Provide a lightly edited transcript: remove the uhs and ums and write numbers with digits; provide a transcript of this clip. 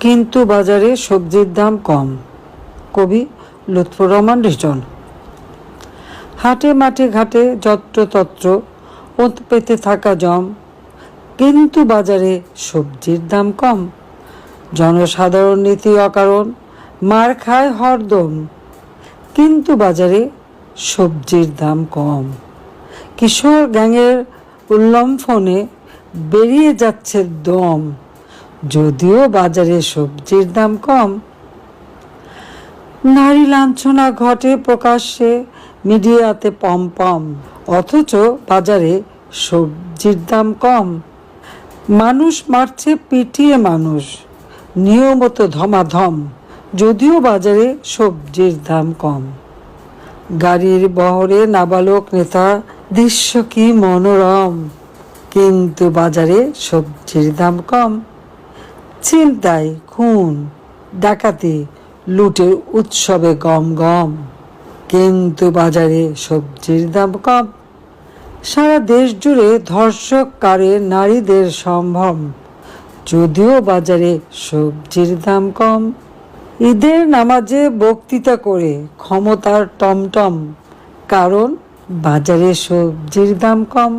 কিন্তু বাজারে সবজির দাম কম। কবি লুৎফর রহমান রিটন। হাটে মাঠে ঘাটে যত্রতত্র ওত পেতে থাকা জম, কিন্তু বাজারে সবজির দাম কম। জনসাধারণ নীতি অকারণ মার খায় হরদম, কিন্তু বাজারে সবজির দাম কম। কিশোর গ্যাংয়ের উল্লম্ফনে বেরিয়ে যাচ্ছে দম, যদিও বাজারে সবজির দাম কম। নারী লাঞ্ছনা ঘটে প্রকাশ্যে মিডিয়াতে পম, অথচ বাজারে সবজির দাম কম। মানুষ মারছে পিটিয়ে মানুষ, নিয়মিত ধমাধম, যদিও বাজারে সবজির দাম কম। গাড়ির বহরে নাবালক নেতা, দৃশ্য কি মনোরম, কিন্তু বাজারে সবজির দাম কম। ছিনতাই, খুন, ডাকাতি, লুটের উৎসবে গম গম, কিন্তু বাজারে সবজির দাম কম। সারা দেশ জুড়ে ধর্ষক কারে নারীদের সম্ভ্রম, যদিও বাজারে সবজির দাম কম। ঈদের নামাজে বক্তৃতা করে ক্ষমতার টমটম, কারণ বাজারে সবজির দাম কম।